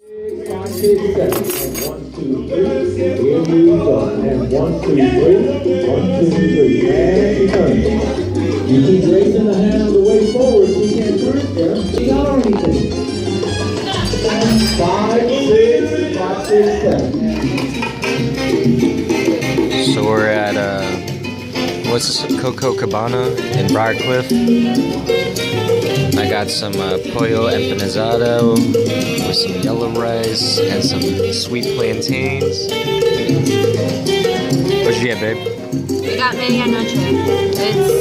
5, 6, 7. And 1, 2, 3. Here you go. And 1, 2, 3. 1, 2, 3. And turn. You keep raising the hand on the way forward. She can't turn there. She got anything. 5, 6, 5, 6, 7. So we're at what's this, Coco Cabana in Briarcliff. I got some pollo empanizado with some yellow rice and some sweet plantains. What'd you get, babe? We got medianoche. It's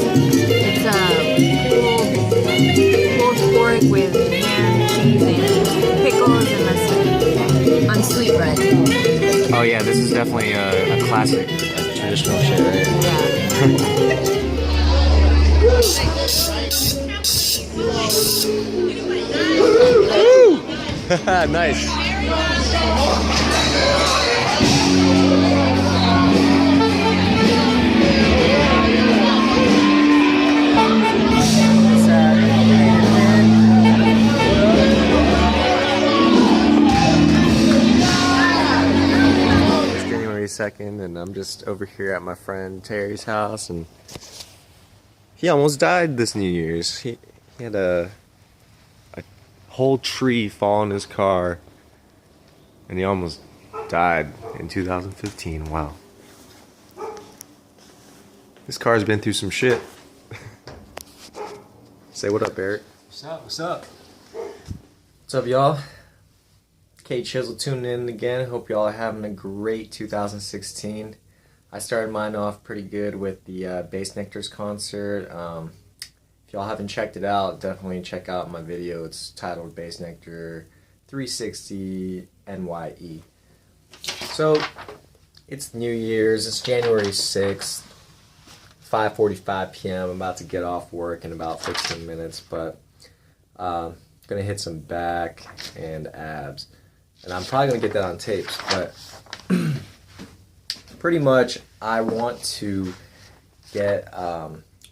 pulled pork with ham, cheese, and pickles and mustard on sweet bread. Oh yeah, this is definitely a classic, traditional shit, right? Yeah. Nice. It's January 2nd, and I'm just over here at my friend Terry's house, and he almost died this New Year's. He had a whole tree fall in his car, and he almost died in 2015. Wow. This car's been through some shit. Say what up, Eric. What's up? What's up? What's up, y'all? Kate Chisel tuning in again. Hope y'all are having a great 2016. I started mine off pretty good with the Bass Nectars concert. If y'all haven't checked it out, definitely check out my video. It's titled Bass Nectar 360 NYE. So, it's New Year's. It's January 6th, 5:45 p.m. I'm about to get off work in about 15 minutes, but gonna hit some back and abs. And I'm probably gonna get that on tapes, but pretty much I want to get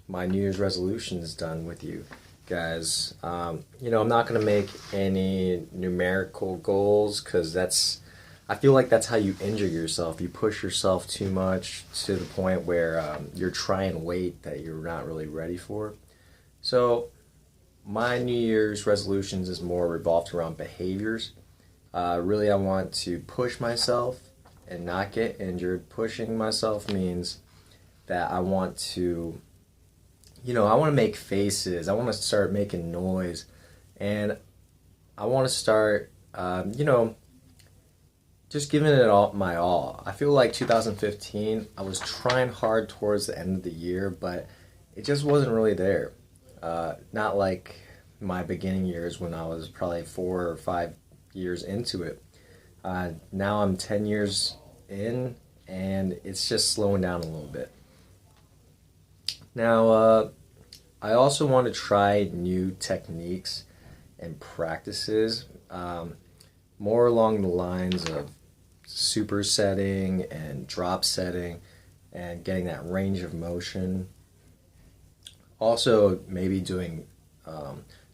my New Year's resolutions done with you guys. You know, I'm not going to make any numerical goals because I feel like that's how you injure yourself. You push yourself too much to the point where you're trying weight that you're not really ready for. So my New Year's resolutions is more revolved around behaviors. Really, I want to push myself and not get injured. Pushing myself means that I want to, I want to make faces. I want to start making noise. And I want to start, just giving it all my all. I feel like 2015, I was trying hard towards the end of the year, but it just wasn't really there. Not like my beginning years when I was probably 4 or 5 years into it. Now I'm 10 years in, and it's just slowing down a little bit. Now, I also want to try new techniques and practices, more along the lines of supersetting and drop setting and getting that range of motion. Also, maybe doing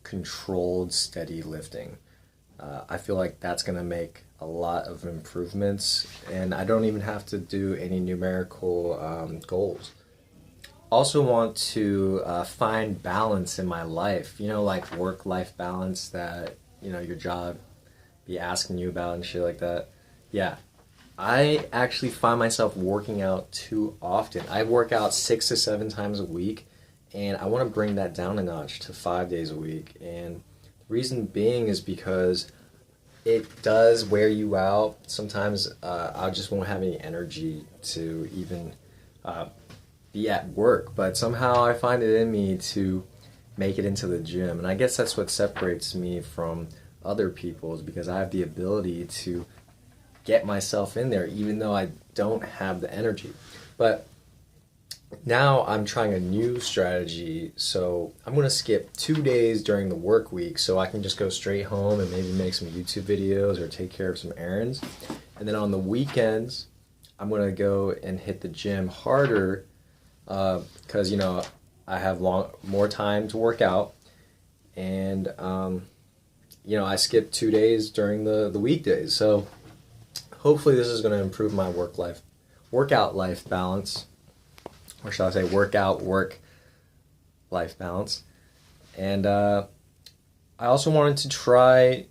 controlled, steady lifting. I feel like that's going to make a lot of improvements, and I don't even have to do any numerical goals. Also want to find balance in my life, like work-life balance that, your job be asking you about and shit like that. Yeah, I actually find myself working out too often. I work out 6 to 7 times a week, and I want to bring that down a notch to 5 days a week. And the reason being is because it does wear you out. Sometimes I just won't have any energy to even be at work, but somehow I find it in me to make it into the gym. And I guess that's what separates me from other people, is because I have the ability to get myself in there even though I don't have the energy. But now I'm trying a new strategy, so I'm going to skip 2 days during the work week so I can just go straight home and maybe make some YouTube videos or take care of some errands. And then on the weekends, I'm going to go and hit the gym harder because, I have more time to work out. And you know, I skipped 2 days during the weekdays. So hopefully this is going to improve my workout life balance, or shall I say work life balance. And I also wanted to try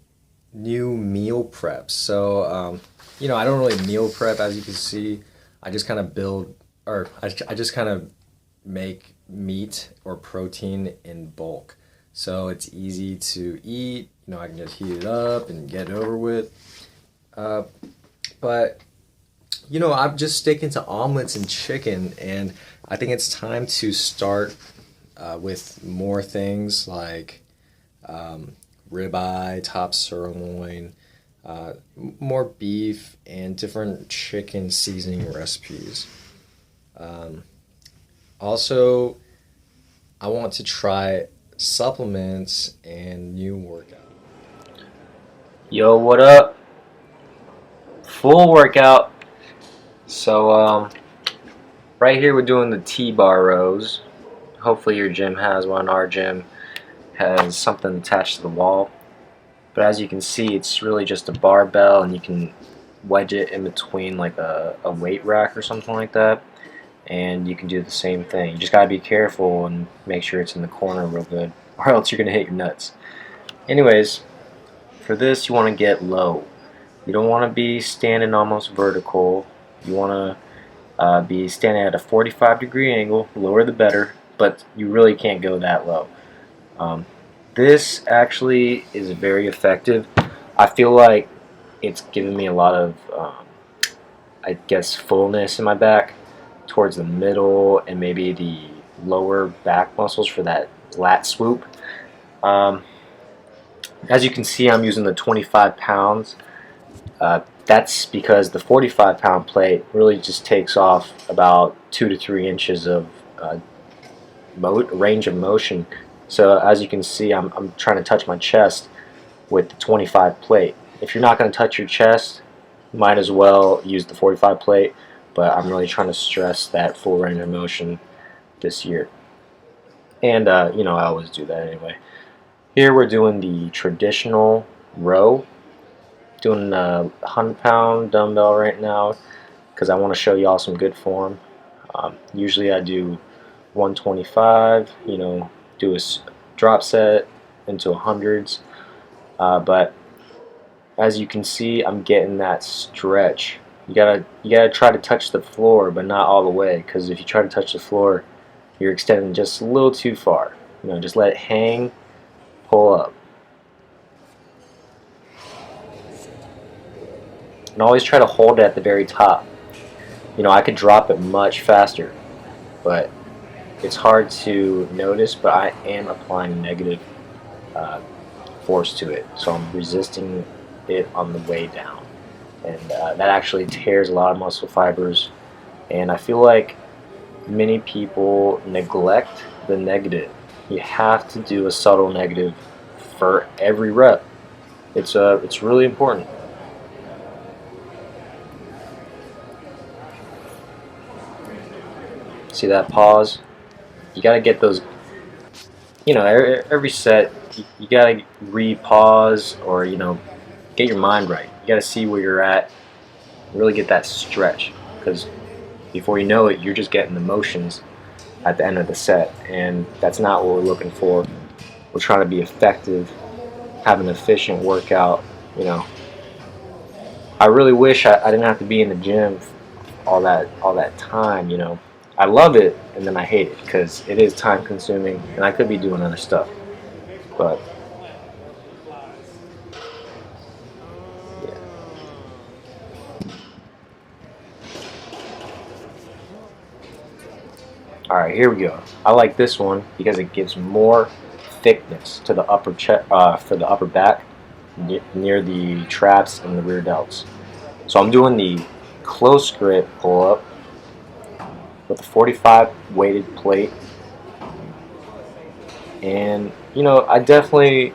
new meal preps. So, you know, I don't really meal prep, as you can see. I just kind of I just kind of make meat or protein in bulk. So it's easy to eat. You know, I can just heat it up and get it over with. But, you know, I'm just sticking to omelets and chicken, and I think it's time to start with more things like ribeye, top sirloin, more beef, and different chicken seasoning recipes. Also, I want to try supplements and new workout. Yo, what up? Full workout. So, right here we're doing the T-bar rows. Hopefully your gym has one. Our gym has something attached to the wall. But as you can see, it's really just a barbell, and you can wedge it in between like a weight rack or something like that. And you can do the same thing. You just gotta be careful and make sure it's in the corner real good, or else you're gonna hit your nuts. Anyways, for this you want to get low. You don't want to be standing almost vertical. You want to be standing at a 45-degree angle. Lower the better, but you really can't go that low. This actually is very effective. I feel like it's giving me a lot of, I guess, fullness in my back towards the middle and maybe the lower back muscles for that lat swoop. As you can see, I'm using the 25 pounds. That's because the 45-pound plate really just takes off about 2 to 3 inches of range of motion. So as you can see, I'm trying to touch my chest with the 25 plate. If you're not going to touch your chest, you might as well use the 45 plate, but I'm really trying to stress that full range of motion this year. And, you know, I always do that anyway. Here we're doing the traditional row. Doing a 100-pound dumbbell right now because I want to show y'all some good form. Usually I do 125, you know, do a drop set into hundreds. But as you can see, I'm getting that stretch. You gotta try to touch the floor, but not all the way, because if you try to touch the floor, you're extending just a little too far. You know, just let it hang, pull up. And always try to hold it at the very top. You know, I could drop it much faster, but it's hard to notice, but I am applying negative force to it. So I'm resisting it on the way down. And that actually tears a lot of muscle fibers. And I feel like many people neglect the negative. You have to do a subtle negative for every rep. It's really important. See that pause? You gotta get those, you know, every set, you gotta re-pause, or, you know, get your mind right. You gotta see where you're at, really get that stretch, because before you know it, you're just getting the motions at the end of the set, and that's not what we're looking for. We're trying to be effective, have an efficient workout, you know. I really wish I didn't have to be in the gym all that time, you know. I love it, and then I hate it because it is time consuming, and I could be doing other stuff. But yeah. All right, here we go. I like this one because it gives more thickness to the upper for the upper back, near the traps and the rear delts. So I'm doing the close grip pull up with a 45 weighted plate, and you know, I definitely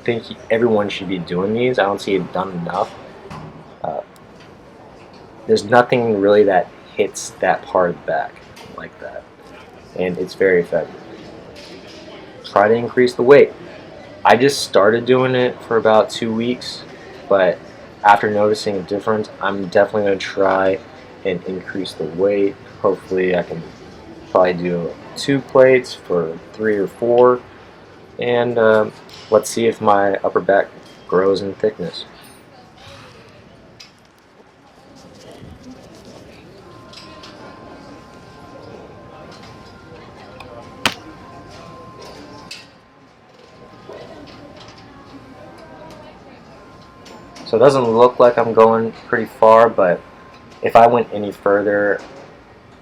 think everyone should be doing these. I don't see it done enough. There's nothing really that hits that part of the back like that, and it's very effective. Try to increase the weight. I just started doing it for about 2 weeks, but after noticing a difference, I'm definitely going to try and increase the weight. Hopefully I can probably do 2 plates for 3 or 4, and let's see if my upper back grows in thickness. So it doesn't look like I'm going pretty far, but if I went any further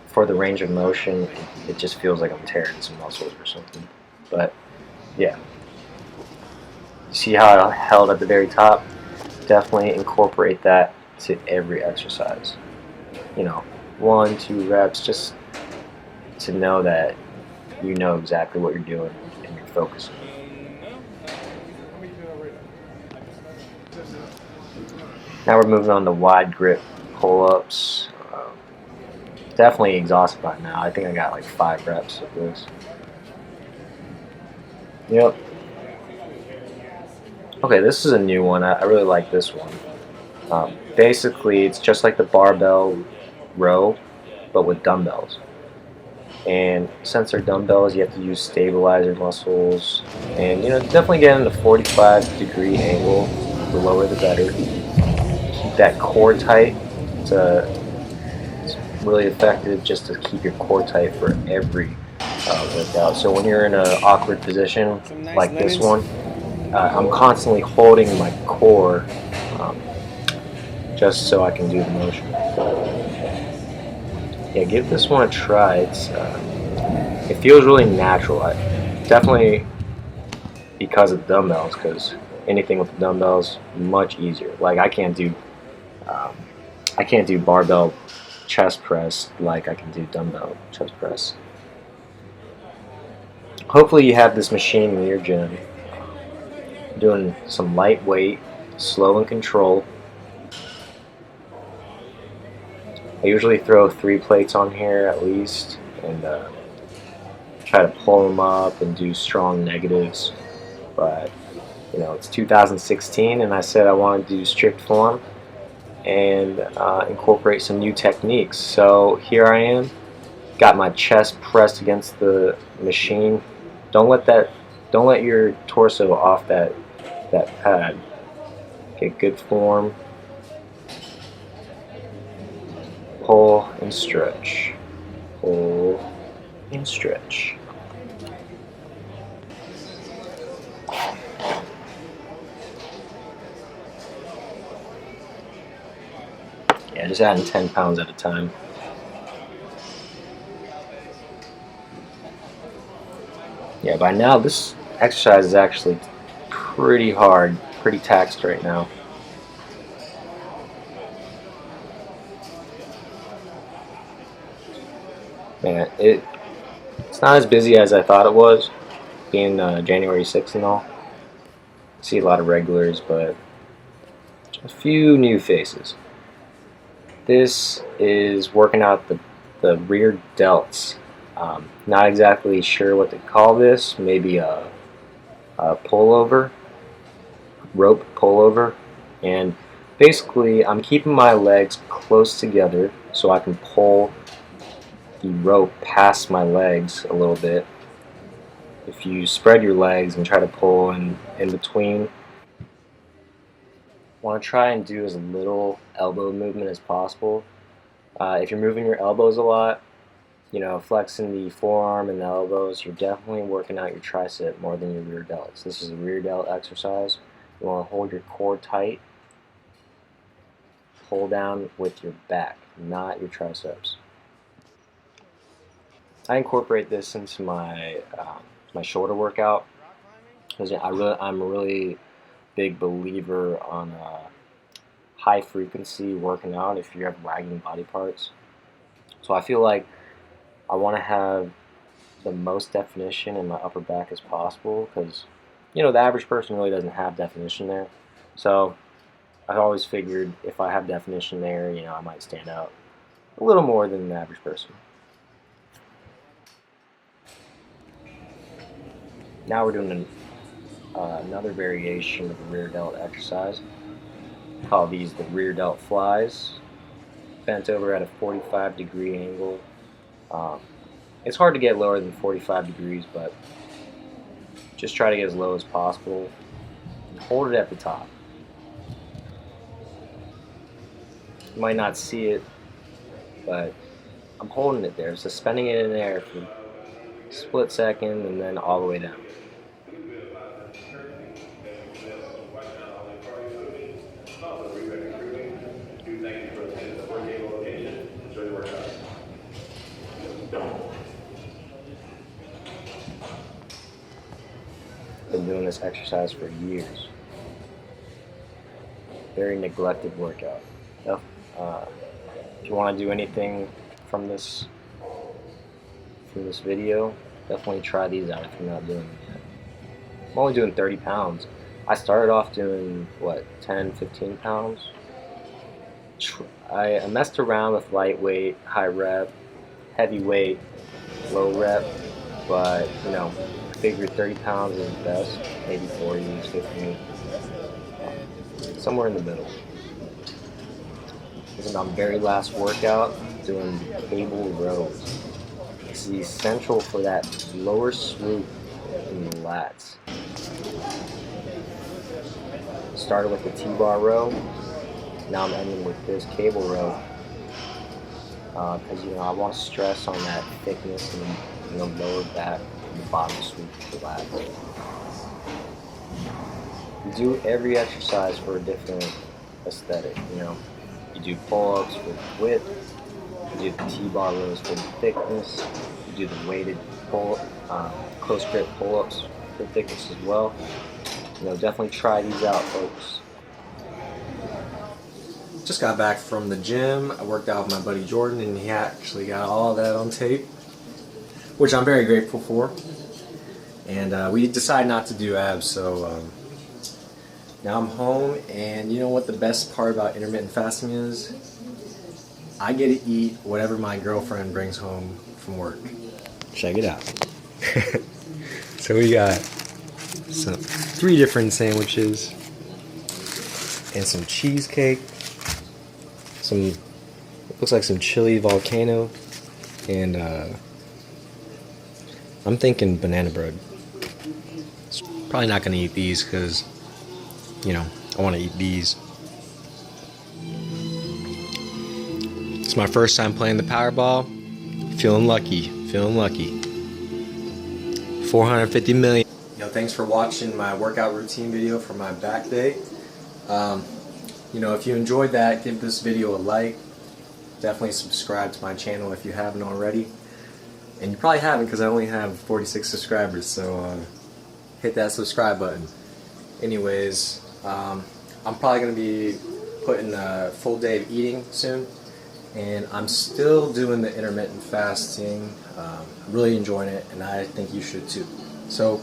for the range of motion, it just feels like I'm tearing some muscles or something. But yeah, see how I held at the very top? Definitely incorporate that to every exercise. You know, 1, 2 reps, just to know that you know exactly what you're doing and you're focusing. Now we're moving on to wide grip pull-ups. Definitely exhausted by now. I think I got like 5 reps of this. Yep. Okay, this is a new one. I really like this one. Basically, it's just like the barbell row, but with dumbbells. And since they're dumbbells, you have to use stabilizer muscles. And definitely get in the 45-degree angle. The lower the better. Keep that core tight. It's really effective just to keep your core tight for every workout. So when you're in an awkward position like this one, I'm constantly holding my core just so I can do the motion. Yeah, give this one a try. It feels really natural. Definitely because of dumbbells, because anything with the dumbbells much easier. Like I can't do barbell chest press like I can do dumbbell chest press. Hopefully you have this machine in your gym. Doing some lightweight, slow and control. I usually throw 3 plates on here at least, and try to pull them up and do strong negatives. But it's 2016, and I said I want to do strict form and incorporate some new techniques. So here I am, got my chest pressed against the machine. Don't let your torso off that pad. Get good form. Pull and stretch. Pull and stretch. Yeah, just adding 10 pounds at a time. Yeah, by now this exercise is actually pretty hard, pretty taxed right now. Man, it's not as busy as I thought it was, being January 6th and all. I see a lot of regulars, but a few new faces. This is working out the rear delts. Not exactly sure what to call this. Maybe a pullover, rope pullover. And basically, I'm keeping my legs close together so I can pull the rope past my legs a little bit. If you spread your legs and try to pull in between, want to try and do as little elbow movement as possible. If you're moving your elbows a lot, flexing the forearm and the elbows, you're definitely working out your tricep more than your rear delts. This is a rear delt exercise. You want to hold your core tight, pull down with your back, not your triceps. I incorporate this into my shoulder workout because I'm a really big believer on high frequency working out if you have lagging body parts. So I feel like I want to have the most definition in my upper back as possible because the average person really doesn't have definition there. So I've always figured if I have definition there, I might stand out a little more than the average person. Now we're doing another variation of the rear delt exercise. Call these the rear delt flies. Bent over at a 45-degree angle. It's hard to get lower than 45 degrees, but just try to get as low as possible and hold it at the top. You might not see it, but I'm holding it there, suspending it in the air for a split second and then all the way down. Been doing this exercise for years. Very neglected workout. If you want to do anything from this video, definitely try these out if you're not doing them yet. I'm only doing 30 pounds. I started off doing, what, 10, 15 pounds? I messed around with lightweight, high rep, heavyweight, low rep, but, you know, I figured 30 pounds is the best, maybe 40, 50, somewhere in the middle. This is my very last workout, doing cable rows. This is essential for that lower swoop in the lats. Started with the T-bar row. Now I'm ending with this cable row. Because, you know, I want to stress on that thickness in the lower back and the bottom swoop of the lats. You do every exercise for a different aesthetic, you know. You do pull-ups for width, you do the T-bar rows for the thickness, you do the weighted close grip pull-ups for thickness as well. You know, definitely try these out, folks. Just got back from the gym. I worked out with my buddy Jordan, and he actually got all that on tape, which I'm very grateful for. And we decided not to do abs, so now I'm home, and you know what the best part about intermittent fasting is? I get to eat whatever my girlfriend brings home from work. Check it out. So we got 3 different sandwiches and some cheesecake, some looks like some chili volcano, and I'm thinking banana bread. Probably not gonna eat these because, you know, I want to eat these. It's my first time playing the Powerball. Feeling lucky, feeling lucky. 450 million. Yo, thanks for watching my workout routine video for my back day. You know, if you enjoyed that, give this video a like. Definitely subscribe to my channel if you haven't already. And you probably haven't because I only have 46 subscribers, so hit that subscribe button. Anyways, I'm probably going to be putting a full day of eating soon, and I'm still doing the intermittent fasting. I'm really enjoying it, and I think you should too. So,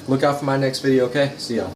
look out for my next video, okay? See y'all.